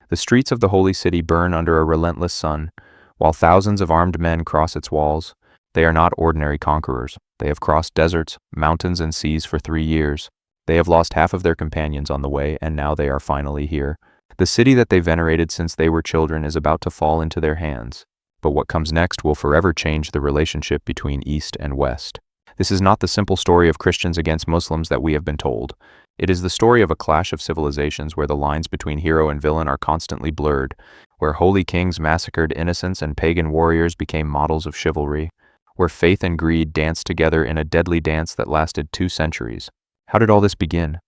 The streets of the holy city burn under a relentless sun, while thousands of armed men cross its walls. They are not ordinary conquerors. They have crossed deserts, mountains, and seas for 3 years. They have lost half of their companions on the way, and now they are finally here. The city that they venerated since they were children is about to fall into their hands. But what comes next will forever change the relationship between East and West. This is not the simple story of Christians against Muslims that we have been told. It is the story of a clash of civilizations where the lines between hero and villain are constantly blurred, where holy kings massacred innocents and pagan warriors became models of chivalry, where faith and greed danced together in a deadly dance that lasted 2 centuries. How did all this begin?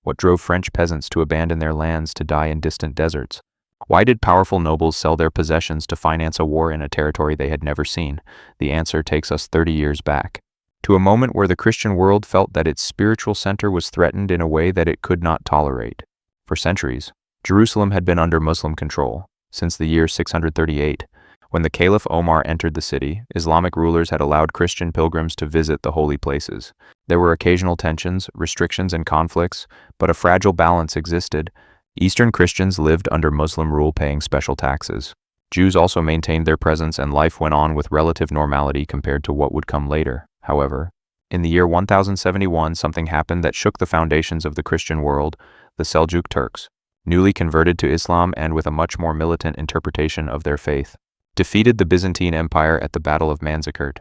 What drove French peasants to abandon their lands to die in distant deserts? Why did powerful nobles sell their possessions to finance a war in a territory they had never seen? The answer takes us 30 years back, to a moment where the Christian world felt that its spiritual center was threatened in a way that it could not tolerate. For centuries, Jerusalem had been under Muslim control. Since the year 638, when the Caliph Omar entered the city, Islamic rulers had allowed Christian pilgrims to visit the holy places. There were occasional tensions, restrictions, and conflicts, but a fragile balance existed. Eastern Christians lived under Muslim rule, paying special taxes. Jews also maintained their presence, and life went on with relative normality compared to what would come later. However, in the year 1071, something happened that shook the foundations of the Christian world. The Seljuk Turks, newly converted to Islam and with a much more militant interpretation of their faith, defeated the Byzantine Empire at the Battle of Manzikert.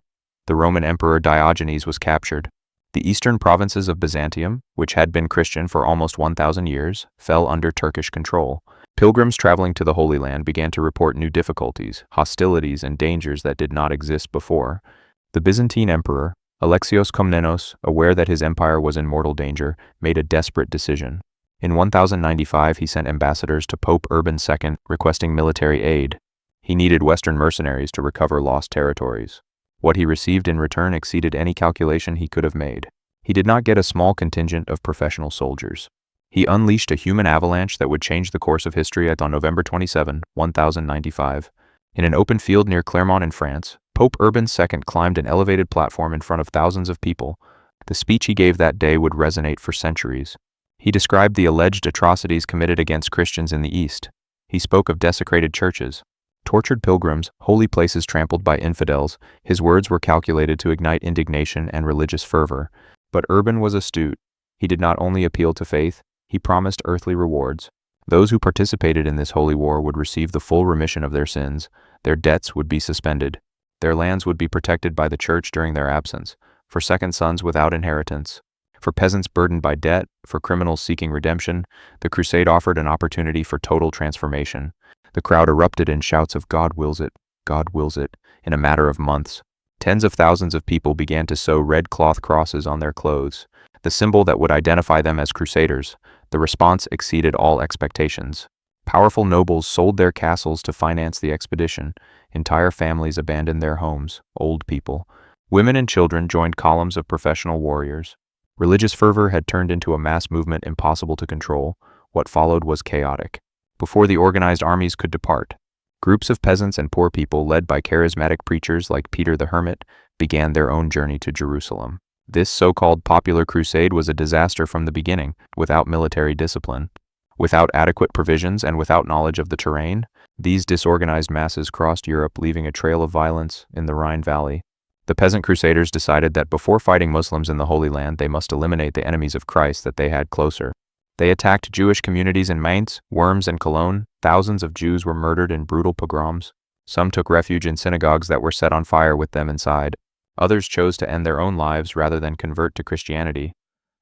The Roman Emperor Diogenes was captured. The eastern provinces of Byzantium, which had been Christian for almost 1,000 years, fell under Turkish control. Pilgrims traveling to the Holy Land began to report new difficulties, hostilities, and dangers that did not exist before. The Byzantine Emperor, Alexios Komnenos, aware that his empire was in mortal danger, made a desperate decision. In 1095, he sent ambassadors to Pope Urban II requesting military aid. He needed Western mercenaries to recover lost territories. What he received in return exceeded any calculation he could have made. He did not get a small contingent of professional soldiers. He unleashed a human avalanche that would change the course of history on November 27, 1095. In an open field near Clermont in France, Pope Urban II climbed an elevated platform in front of thousands of people. The speech he gave that day would resonate for centuries. He described the alleged atrocities committed against Christians in the East. He spoke of desecrated churches, tortured pilgrims, holy places trampled by infidels. His words were calculated to ignite indignation and religious fervor. But Urban was astute. He did not only appeal to faith, he promised earthly rewards. Those who participated in this holy war would receive the full remission of their sins. Their debts would be suspended. Their lands would be protected by the church during their absence. For second sons without inheritance, for peasants burdened by debt, for criminals seeking redemption, the crusade offered an opportunity for total transformation. The crowd erupted in shouts of "God wills it, God wills it." In a matter of months, tens of thousands of people began to sew red cloth crosses on their clothes, the symbol that would identify them as crusaders. The response exceeded all expectations. Powerful nobles sold their castles to finance the expedition. Entire families abandoned their homes, old people. Women and children joined columns of professional warriors. Religious fervor had turned into a mass movement impossible to control. What followed was chaotic. Before the organized armies could depart, groups of peasants and poor people, led by charismatic preachers like Peter the Hermit, began their own journey to Jerusalem. This so-called popular crusade was a disaster from the beginning. Without military discipline, without adequate provisions, and without knowledge of the terrain, these disorganized masses crossed Europe, leaving a trail of violence in the Rhine Valley. The peasant crusaders decided that before fighting Muslims in the Holy Land, they must eliminate the enemies of Christ that they had closer. They attacked Jewish communities in Mainz, Worms, and Cologne. Thousands of Jews were murdered in brutal pogroms. Some took refuge in synagogues that were set on fire with them inside. Others chose to end their own lives rather than convert to Christianity.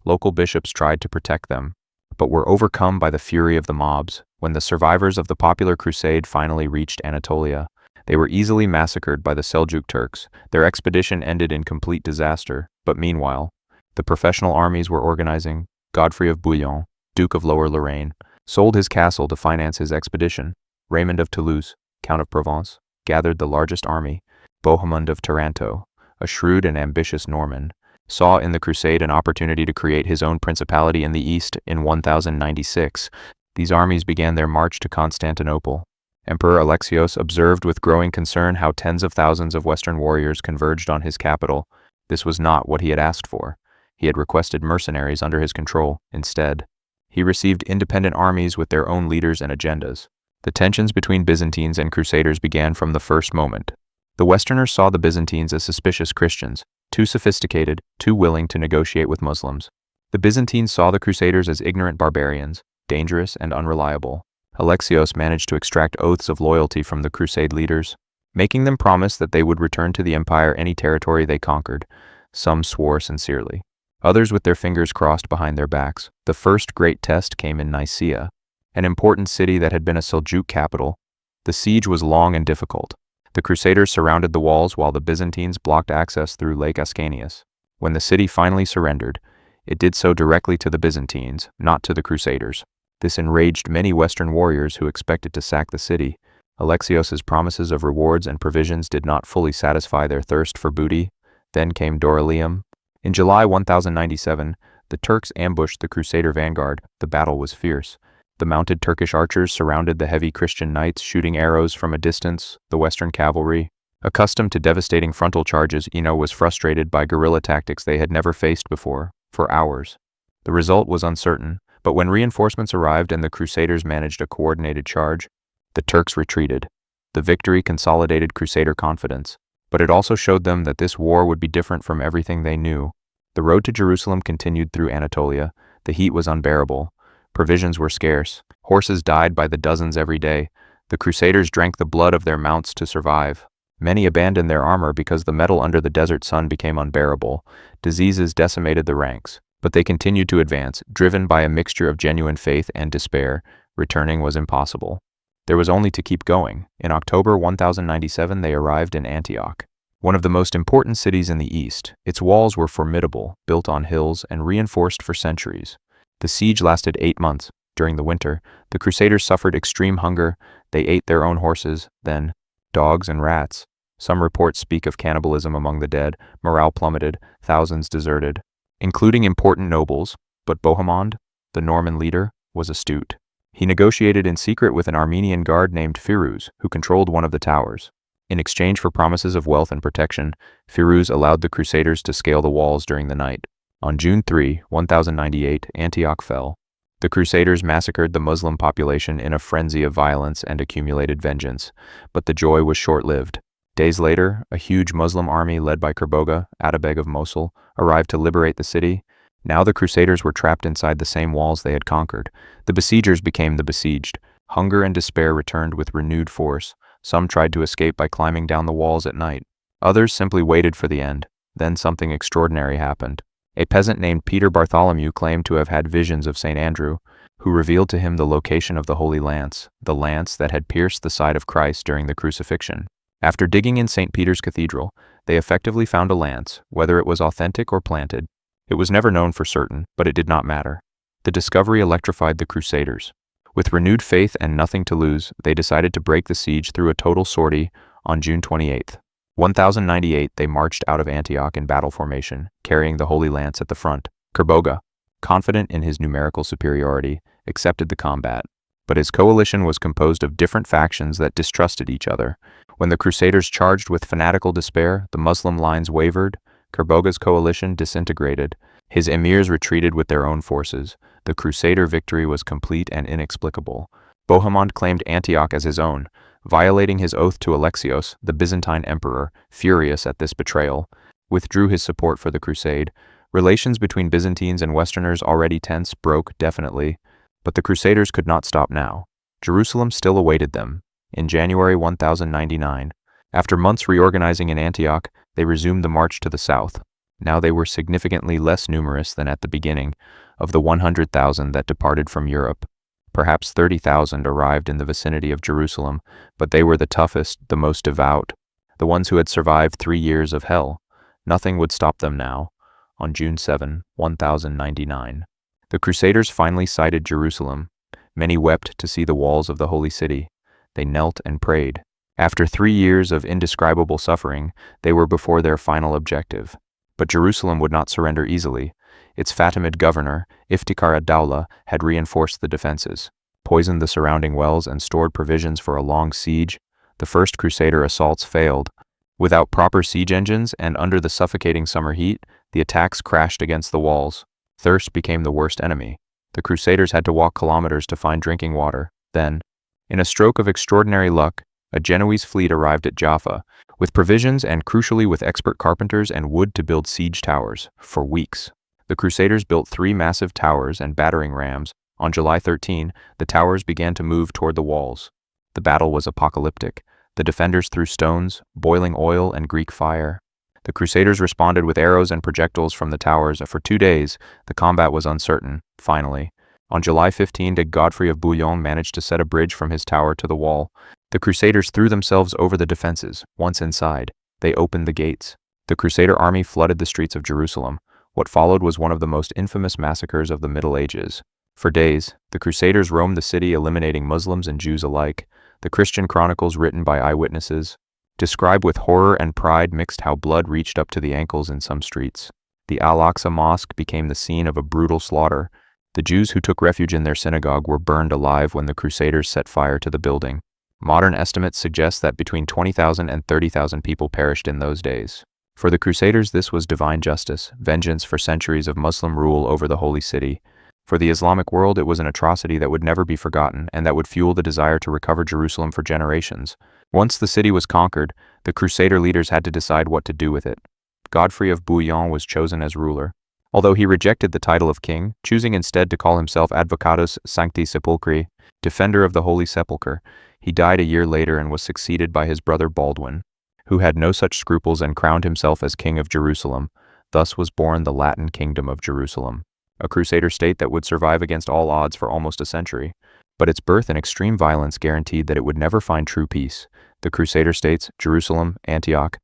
Local bishops tried to protect them, but were overcome by the fury of the mobs. When the survivors of the popular crusade finally reached Anatolia, they were easily massacred by the Seljuk Turks. Their expedition ended in complete disaster, but meanwhile, the professional armies were organizing. Godfrey of Bouillon, Duke of Lower Lorraine, sold his castle to finance his expedition. Raymond of Toulouse, Count of Provence, gathered the largest army. Bohemund of Taranto, a shrewd and ambitious Norman, saw in the crusade an opportunity to create his own principality in the East. In 1096, these armies began their march to Constantinople. Emperor Alexios observed with growing concern how tens of thousands of Western warriors converged on his capital. This was not what he had asked for. He had requested mercenaries under his control. Instead, he received independent armies with their own leaders and agendas. The tensions between Byzantines and Crusaders began from the first moment. The Westerners saw the Byzantines as suspicious Christians, too sophisticated, too willing to negotiate with Muslims. The Byzantines saw the Crusaders as ignorant barbarians, dangerous and unreliable. Alexios managed to extract oaths of loyalty from the Crusade leaders, making them promise that they would return to the empire any territory they conquered. Some swore sincerely, others with their fingers crossed behind their backs. The first great test came in Nicaea, an important city that had been a Seljuk capital. The siege was long and difficult. The Crusaders surrounded the walls while the Byzantines blocked access through Lake Ascanius. When the city finally surrendered, it did so directly to the Byzantines, not to the Crusaders. This enraged many Western warriors who expected to sack the city. Alexios's promises of rewards and provisions did not fully satisfy their thirst for booty. Then came Dorylaeum. In July 1097, the Turks ambushed the Crusader vanguard. The battle was fierce. The mounted Turkish archers surrounded the heavy Christian knights, shooting arrows from a distance. The Western cavalry, accustomed to devastating frontal charges, was frustrated by guerrilla tactics they had never faced before. For hours, the result was uncertain, but when reinforcements arrived and the Crusaders managed a coordinated charge, the Turks retreated. The victory consolidated Crusader confidence, but it also showed them that this war would be different from everything they knew. The road to Jerusalem continued through Anatolia. The heat was unbearable. Provisions were scarce. Horses died by the dozens every day. The Crusaders drank the blood of their mounts to survive. Many abandoned their armor because the metal under the desert sun became unbearable. Diseases decimated the ranks, but they continued to advance, driven by a mixture of genuine faith and despair. Returning was impossible. There was only to keep going. In October 1097 they arrived in Antioch, one of the most important cities in the east. Its walls were formidable, built on hills and reinforced for centuries. The siege lasted 8 months. During the winter, the Crusaders suffered extreme hunger. They ate their own horses, then dogs and rats. Some reports speak of cannibalism among the dead. Morale plummeted, thousands deserted, including important nobles. But Bohemond, the Norman leader, was astute. He negotiated in secret with an Armenian guard named Firuz, who controlled one of the towers. In exchange for promises of wealth and protection, Firuz allowed the Crusaders to scale the walls during the night. On June 3, 1098, Antioch fell. The Crusaders massacred the Muslim population in a frenzy of violence and accumulated vengeance, but the joy was short-lived. Days later, a huge Muslim army led by Kerboga, Atabeg of Mosul, arrived to liberate the city. Now the Crusaders were trapped inside the same walls they had conquered. The besiegers became the besieged. Hunger and despair returned with renewed force. Some tried to escape by climbing down the walls at night. Others simply waited for the end. Then something extraordinary happened. A peasant named Peter Bartholomew claimed to have had visions of St. Andrew, who revealed to him the location of the Holy Lance, the lance that had pierced the side of Christ during the crucifixion. After digging in St. Peter's Cathedral, they effectively found a lance, whether it was authentic or planted. It was never known for certain, but it did not matter. The discovery electrified the Crusaders. With renewed faith and nothing to lose, they decided to break the siege through a total sortie. On June 28, 1098, they marched out of Antioch in battle formation, carrying the Holy Lance at the front. Kerboga, confident in his numerical superiority, accepted the combat. But his coalition was composed of different factions that distrusted each other. When the Crusaders charged with fanatical despair, the Muslim lines wavered. Kerboga's coalition disintegrated. His emirs retreated with their own forces. The Crusader victory was complete and inexplicable. Bohemond claimed Antioch as his own, violating his oath to Alexios, the Byzantine emperor, furious at this betrayal, withdrew his support for the crusade. Relations between Byzantines and Westerners, already tense, broke definitely, but the Crusaders could not stop now. Jerusalem still awaited them. In January 1099, after months reorganizing in Antioch, they resumed the march to the south. Now they were significantly less numerous than at the beginning. Of the 100,000 that departed from Europe, perhaps 30,000 arrived in the vicinity of Jerusalem, but they were the toughest, the most devout, the ones who had survived 3 years of hell. Nothing would stop them now. On June 7, 1099, the Crusaders finally sighted Jerusalem. Many wept to see the walls of the holy city. They knelt and prayed. After 3 years of indescribable suffering, they were before their final objective. But Jerusalem would not surrender easily. Its Fatimid governor, Iftikhar ad-Dawla, had reinforced the defenses, poisoned the surrounding wells, and stored provisions for a long siege. The first Crusader assaults failed. Without proper siege engines and under the suffocating summer heat, the attacks crashed against the walls. Thirst became the worst enemy. The Crusaders had to walk kilometers to find drinking water. Then, In a stroke of extraordinary luck, a Genoese fleet arrived at Jaffa, with provisions and crucially with expert carpenters and wood to build siege towers, for weeks. The Crusaders built 3 massive towers and battering rams. On July 13, the towers began to move toward the walls. The battle was apocalyptic. The defenders threw stones, boiling oil, and Greek fire. The Crusaders responded with arrows and projectiles from the towers. For 2 days, the combat was uncertain. Finally, on July 15, Godfrey of Bouillon managed to set a bridge from his tower to the wall. The Crusaders threw themselves over the defenses. Once inside, they opened the gates. The Crusader army flooded the streets of Jerusalem. What followed was one of the most infamous massacres of the Middle Ages. For days, the Crusaders roamed the city, eliminating Muslims and Jews alike. The Christian chronicles written by eyewitnesses describe with horror and pride mixed how blood reached up to the ankles in some streets. The Al-Aqsa Mosque became the scene of a brutal slaughter. The Jews who took refuge in their synagogue were burned alive when the Crusaders set fire to the building. Modern estimates suggest that between 20,000 and 30,000 people perished in those days. For the Crusaders, this was divine justice, vengeance for centuries of Muslim rule over the Holy City. For the Islamic world, it was an atrocity that would never be forgotten and that would fuel the desire to recover Jerusalem for generations. Once the city was conquered, the Crusader leaders had to decide what to do with it. Godfrey of Bouillon was chosen as ruler. Although he rejected the title of king, choosing instead to call himself Advocatus Sancti Sepulchri, defender of the Holy Sepulchre, he died a year later and was succeeded by his brother Baldwin, who had no such scruples and crowned himself as king of Jerusalem. Thus was born the Latin Kingdom of Jerusalem, a Crusader state that would survive against all odds for almost a century. But its birth and extreme violence guaranteed that it would never find true peace. The Crusader states, Jerusalem, Antioch,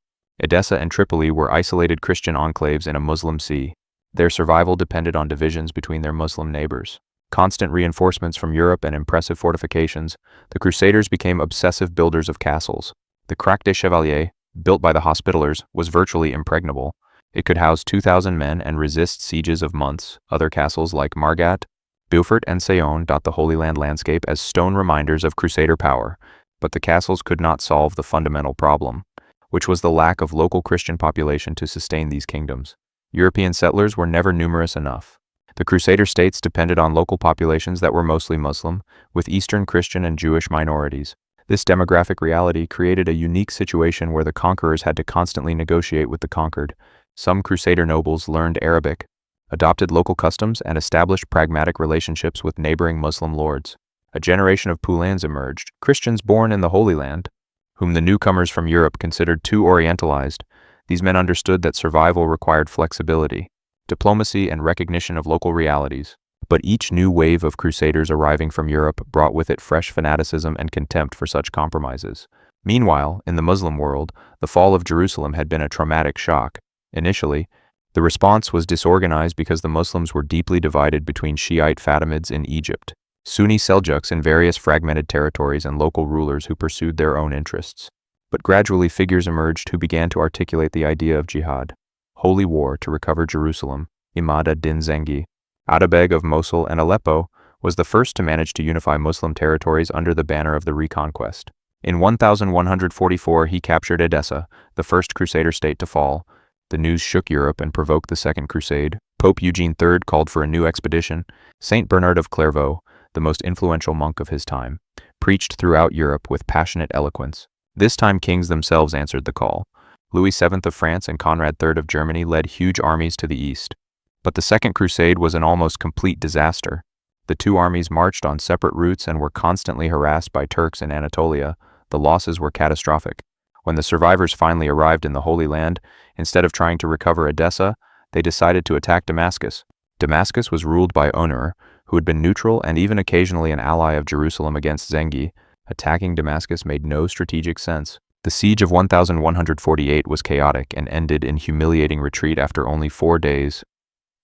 Edessa, and Tripoli were isolated Christian enclaves in a Muslim sea. Their survival depended on divisions between their Muslim neighbors. Constant reinforcements from Europe and impressive fortifications, the Crusaders became obsessive builders of castles. The Crac des Chevaliers, built by the Hospitallers, was virtually impregnable. It could house 2,000 men and resist sieges of months. Other castles like Margat, Beaufort, and Sayon dot the Holy Land landscape as stone reminders of Crusader power, but the castles could not solve the fundamental problem, which was the lack of local Christian population to sustain these kingdoms. European settlers were never numerous enough. The Crusader states depended on local populations that were mostly Muslim, with Eastern Christian and Jewish minorities. This demographic reality created a unique situation where the conquerors had to constantly negotiate with the conquered. Some Crusader nobles learned Arabic, adopted local customs, and established pragmatic relationships with neighboring Muslim lords. A generation of Poulains emerged, Christians born in the Holy Land, whom the newcomers from Europe considered too orientalized. These men understood that survival required flexibility, diplomacy, and recognition of local realities. But each new wave of Crusaders arriving from Europe brought with it fresh fanaticism and contempt for such compromises. Meanwhile, in the Muslim world, the fall of Jerusalem had been a traumatic shock. Initially, the response was disorganized because the Muslims were deeply divided between Shiite Fatimids in Egypt, Sunni Seljuks in various fragmented territories, and local rulers who pursued their own interests. But gradually figures emerged who began to articulate the idea of jihad, holy war to recover Jerusalem. Imad ad-Din Zengi, Atabeg of Mosul and Aleppo, was the first to manage to unify Muslim territories under the banner of the Reconquest. In 1144 he captured Edessa, the first Crusader state to fall. The news shook Europe and provoked the Second Crusade. Pope Eugene III called for a new expedition. Saint Bernard of Clairvaux, the most influential monk of his time, preached throughout Europe with passionate eloquence. This time kings themselves answered the call. Louis VII of France and Conrad III of Germany led huge armies to the east. But the Second Crusade was an almost complete disaster. The two armies marched on separate routes and were constantly harassed by Turks in Anatolia. The losses were catastrophic. When the survivors finally arrived in the Holy Land, instead of trying to recover Edessa, they decided to attack Damascus. Damascus was ruled by Onur, who had been neutral and even occasionally an ally of Jerusalem against Zengi. Attacking Damascus made no strategic sense. The siege of 1148 was chaotic and ended in humiliating retreat after only 4 days.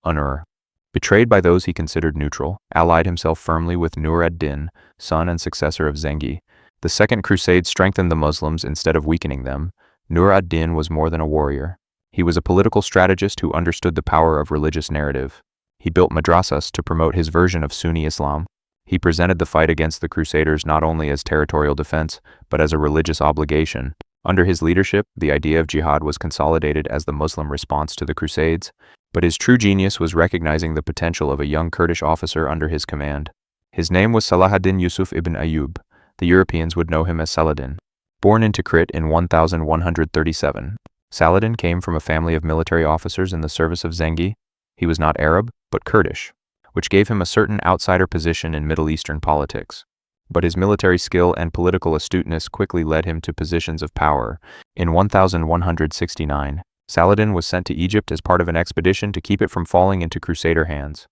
Onur, betrayed by those he considered neutral, allied himself firmly with Nur ad-Din, son and successor of Zengi. The Second Crusade strengthened the Muslims instead of weakening them. Nur ad-Din was more than a warrior. He was a political strategist who understood the power of religious narrative. He built madrasas to promote his version of Sunni Islam. He presented the fight against the Crusaders not only as territorial defense, but as a religious obligation. Under his leadership, the idea of jihad was consolidated as the Muslim response to the Crusades, but his true genius was recognizing the potential of a young Kurdish officer under his command. His name was Saladin Yusuf ibn Ayyub, the Europeans would know him as Saladin. Born in Tikrit in 1137, Saladin came from a family of military officers in the service of Zengi. He was not Arab, but Kurdish, which gave him a certain outsider position in Middle Eastern politics. But his military skill and political astuteness quickly led him to positions of power. In 1169, Saladin was sent to Egypt as part of an expedition to keep it from falling into Crusader hands.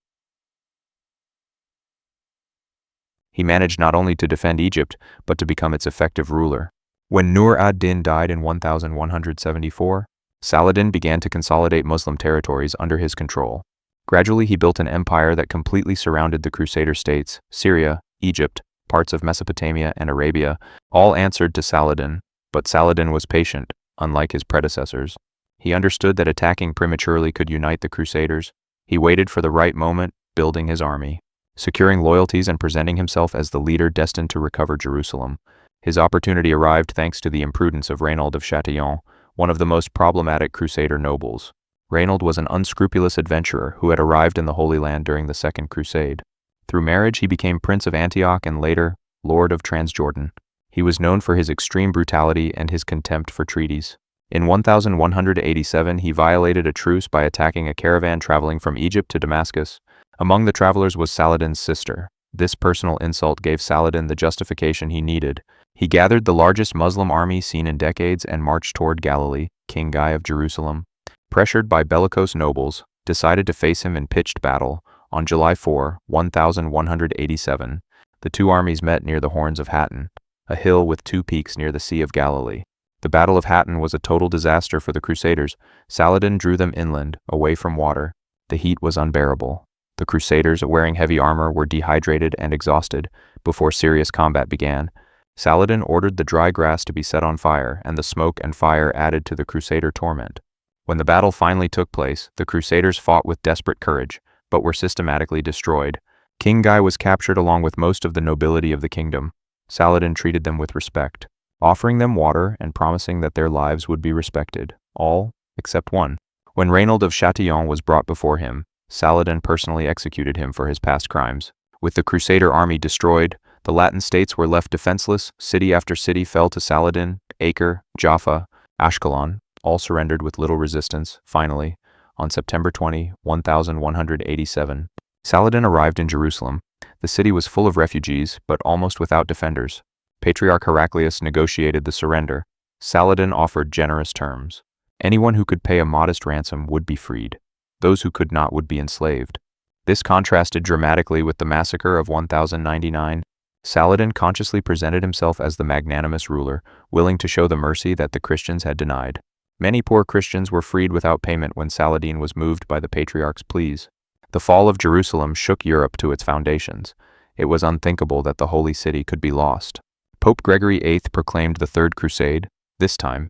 He managed not only to defend Egypt, but to become its effective ruler. When Nur ad-Din died in 1174, Saladin began to consolidate Muslim territories under his control. Gradually he built an empire that completely surrounded the Crusader states, Syria, Egypt, parts of Mesopotamia and Arabia, all answered to Saladin, but Saladin was patient, unlike his predecessors. He understood that attacking prematurely could unite the Crusaders. He waited for the right moment, building his army, securing loyalties and presenting himself as the leader destined to recover Jerusalem. His opportunity arrived thanks to the imprudence of Reynold of Chatillon, one of the most problematic Crusader nobles. Reynold was an unscrupulous adventurer who had arrived in the Holy Land during the Second Crusade. Through marriage he became Prince of Antioch and later, Lord of Transjordan. He was known for his extreme brutality and his contempt for treaties. In 1187 he violated a truce by attacking a caravan traveling from Egypt to Damascus. Among the travelers was Saladin's sister. This personal insult gave Saladin the justification he needed. He gathered the largest Muslim army seen in decades and marched toward Galilee. King Guy of Jerusalem, pressured by bellicose nobles, decided to face him in pitched battle. On July 4, 1187, the two armies met near the Horns of Hattin, a hill with two peaks near the Sea of Galilee. The Battle of Hattin was a total disaster for the Crusaders. Saladin drew them inland, away from water. The heat was unbearable. The Crusaders, wearing heavy armor, were dehydrated and exhausted. Before serious combat began, Saladin ordered the dry grass to be set on fire, and the smoke and fire added to the Crusader torment. When the battle finally took place, the Crusaders fought with desperate courage, but were systematically destroyed. King Guy was captured along with most of the nobility of the kingdom. Saladin treated them with respect, offering them water and promising that their lives would be respected, all except one. When Reynold of Chatillon was brought before him, Saladin personally executed him for his past crimes. With the Crusader army destroyed, the Latin states were left defenseless. City after city fell to Saladin. Acre, Jaffa, Ashkelon, all surrendered with little resistance. Finally, on September 20, 1187, Saladin arrived in Jerusalem. The city was full of refugees, but almost without defenders. Patriarch Heraclius negotiated the surrender. Saladin offered generous terms. Anyone who could pay a modest ransom would be freed. Those who could not would be enslaved. This contrasted dramatically with the massacre of 1099. Saladin consciously presented himself as the magnanimous ruler, willing to show the mercy that the Christians had denied. Many poor Christians were freed without payment when Saladin was moved by the Patriarch's pleas. The fall of Jerusalem shook Europe to its foundations. It was unthinkable that the Holy City could be lost. Pope Gregory VIII proclaimed the Third Crusade. This time,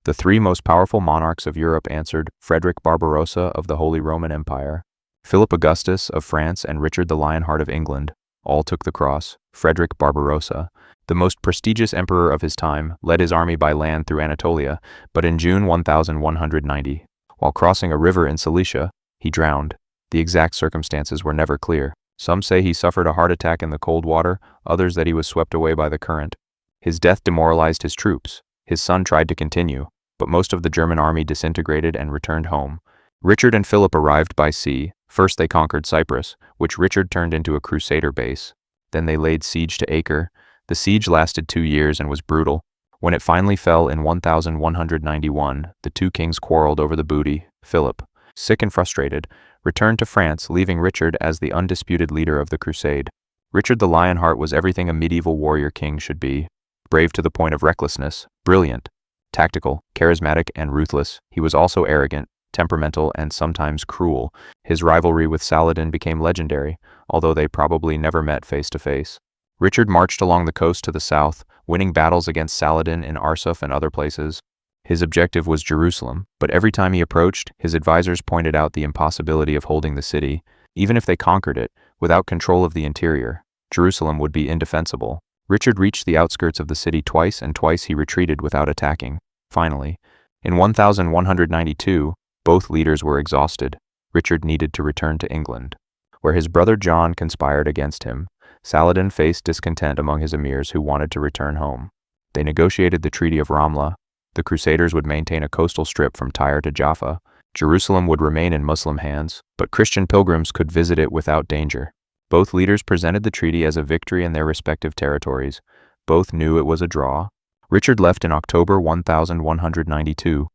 the three most powerful monarchs of Europe answered: Frederick Barbarossa of the Holy Roman Empire, Philip Augustus of France, and Richard the Lionheart of England. All took the cross. Frederick Barbarossa, the most prestigious emperor of his time, led his army by land through Anatolia, but in June 1190, while crossing a river in Cilicia, he drowned. The exact circumstances were never clear. Some say he suffered a heart attack in the cold water, others that he was swept away by the current. His death demoralized his troops. His son tried to continue, but most of the German army disintegrated and returned home. Richard and Philip arrived by sea. First they conquered Cyprus, which Richard turned into a Crusader base. Then they laid siege to Acre. The siege lasted 2 years and was brutal. When it finally fell in 1191, the two kings quarreled over the booty. Philip, sick and frustrated, returned to France, leaving Richard as the undisputed leader of the crusade. Richard the Lionheart was everything a medieval warrior king should be. Brave to the point of recklessness, brilliant, tactical, charismatic, and ruthless. He was also arrogant, temperamental, and sometimes cruel. His rivalry with Saladin became legendary, although they probably never met face to face. Richard marched along the coast to the south, winning battles against Saladin in Arsuf and other places. His objective was Jerusalem, but every time he approached, his advisors pointed out the impossibility of holding the city. Even if they conquered it, without control of the interior, Jerusalem would be indefensible. Richard reached the outskirts of the city twice, and twice he retreated without attacking. Finally, in 1192, both leaders were exhausted. Richard needed to return to England, where his brother John conspired against him. Saladin faced discontent among his emirs who wanted to return home. They negotiated the Treaty of Ramla. The Crusaders would maintain a coastal strip from Tyre to Jaffa. Jerusalem would remain in Muslim hands, but Christian pilgrims could visit it without danger. Both leaders presented the treaty as a victory in their respective territories. Both knew it was a draw. Richard left in October 1192.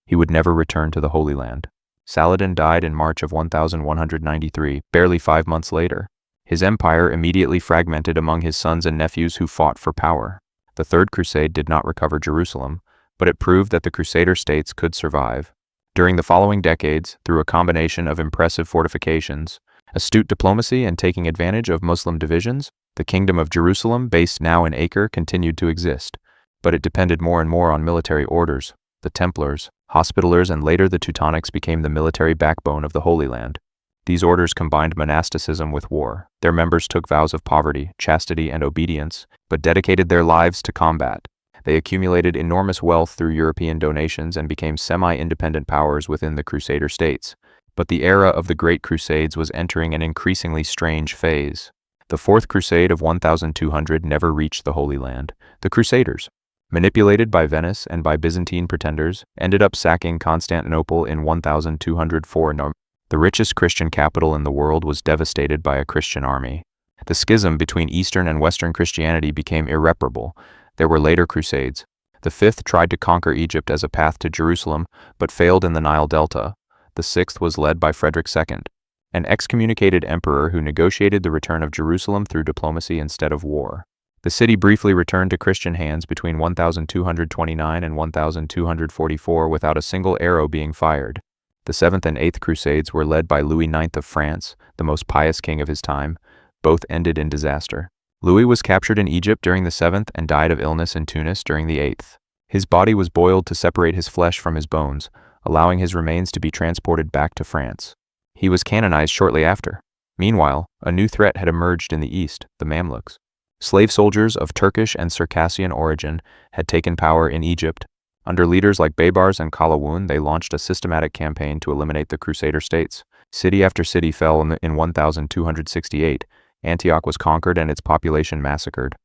He would never return to the Holy Land. Saladin died in March of 1193, barely 5 months later. His empire immediately fragmented among his sons and nephews who fought for power. The Third Crusade did not recover Jerusalem, but it proved that the Crusader states could survive. During the following decades, through a combination of impressive fortifications, astute diplomacy, and taking advantage of Muslim divisions, the Kingdom of Jerusalem, based now in Acre, continued to exist. But it depended more and more on military orders. The Templars, Hospitallers, and later the Teutonics became the military backbone of the Holy Land. These orders combined monasticism with war. Their members took vows of poverty, chastity, and obedience, but dedicated their lives to combat. They accumulated enormous wealth through European donations and became semi-independent powers within the Crusader states. But the era of the Great Crusades was entering an increasingly strange phase. The Fourth Crusade of 1200 never reached the Holy Land. The Crusaders, manipulated by Venice and by Byzantine pretenders, ended up sacking Constantinople in 1204. The richest Christian capital in the world was devastated by a Christian army. The schism between Eastern and Western Christianity became irreparable. There were later Crusades. The Fifth tried to conquer Egypt as a path to Jerusalem, but failed in the Nile Delta. The Sixth was led by Frederick II, an excommunicated emperor who negotiated the return of Jerusalem through diplomacy instead of war. The city briefly returned to Christian hands between 1229 and 1244 without a single arrow being fired. The Seventh and Eighth Crusades were led by Louis IX of France, the most pious king of his time. Both ended in disaster. Louis was captured in Egypt during the Seventh and died of illness in Tunis during the Eighth. His body was boiled to separate his flesh from his bones, allowing his remains to be transported back to France. He was canonized shortly after. Meanwhile, a new threat had emerged in the east, the Mamluks. Slave soldiers of Turkish and Circassian origin had taken power in Egypt. Under leaders like Baybars and Kalawun, they launched a systematic campaign to eliminate the Crusader states. City after city fell in 1268. Antioch was conquered and its population massacred.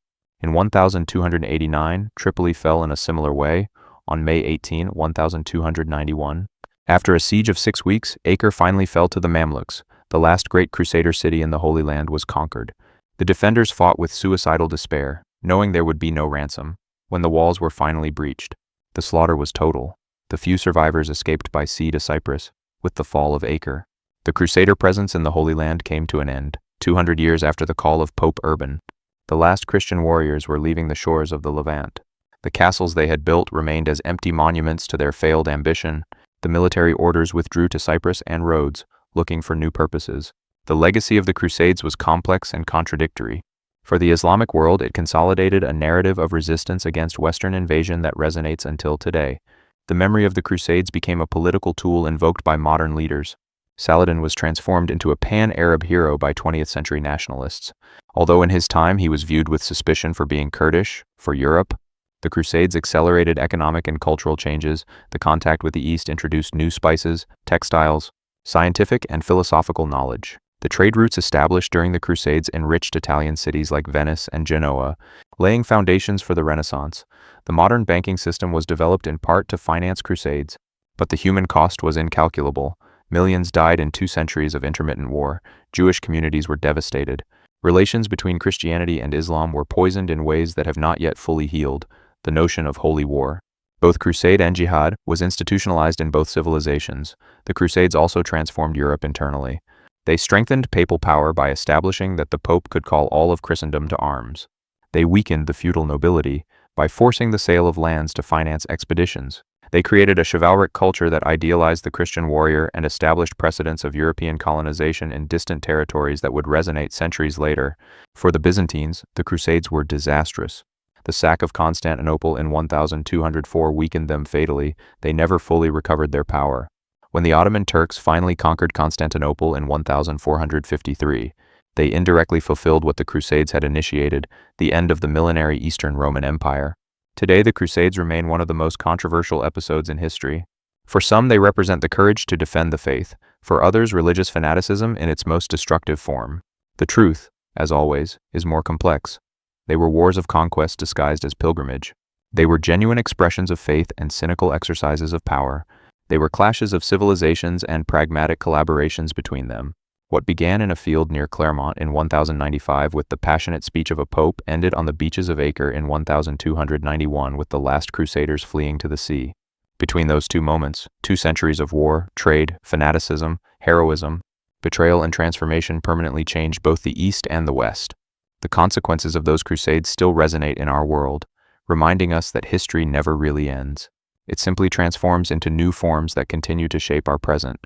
In 1289, Tripoli fell in a similar way. On May 18, 1291, after a siege of 6 weeks, Acre finally fell to the Mamluks. The last great Crusader city in the Holy Land was conquered. The defenders fought with suicidal despair, knowing there would be no ransom. When the walls were finally breached, the slaughter was total. The few survivors escaped by sea to Cyprus. With the fall of Acre, the Crusader presence in the Holy Land came to an end. 200 years after the call of Pope Urban, the last Christian warriors were leaving the shores of the Levant. The castles they had built remained as empty monuments to their failed ambition. The military orders withdrew to Cyprus and Rhodes, looking for new purposes. The legacy of the Crusades was complex and contradictory. For the Islamic world, it consolidated a narrative of resistance against Western invasion that resonates until today. The memory of the Crusades became a political tool invoked by modern leaders. Saladin was transformed into a pan-Arab hero by 20th century nationalists. Although in his time he was viewed with suspicion for being Kurdish, for Europe, the Crusades accelerated economic and cultural changes. The contact with the East introduced new spices, textiles, scientific and philosophical knowledge. The trade routes established during the Crusades enriched Italian cities like Venice and Genoa, laying foundations for the Renaissance. The modern banking system was developed in part to finance Crusades, but the human cost was incalculable. Millions died in 2 centuries of intermittent war. Jewish communities were devastated. Relations between Christianity and Islam were poisoned in ways that have not yet fully healed. The notion of holy war, both crusade and jihad, was institutionalized in both civilizations. The Crusades also transformed Europe internally. They strengthened papal power by establishing that the Pope could call all of Christendom to arms. They weakened the feudal nobility by forcing the sale of lands to finance expeditions. They created a chivalric culture that idealized the Christian warrior and established precedents of European colonization in distant territories that would resonate centuries later. For the Byzantines, the Crusades were disastrous. The sack of Constantinople in 1204 weakened them fatally. They never fully recovered their power. When the Ottoman Turks finally conquered Constantinople in 1453, they indirectly fulfilled what the Crusades had initiated, the end of the millenary Eastern Roman Empire. Today, the Crusades remain one of the most controversial episodes in history. For some, they represent the courage to defend the faith. For others, religious fanaticism in its most destructive form. The truth, as always, is more complex. They were wars of conquest disguised as pilgrimage. They were genuine expressions of faith and cynical exercises of power. They were clashes of civilizations and pragmatic collaborations between them. What began in a field near Clermont in 1095 with the passionate speech of a pope ended on the beaches of Acre in 1291 with the last crusaders fleeing to the sea. Between those two moments, 2 centuries of war, trade, fanaticism, heroism, betrayal and transformation permanently changed both the East and the West. The consequences of those crusades still resonate in our world, reminding us that history never really ends. It simply transforms into new forms that continue to shape our present.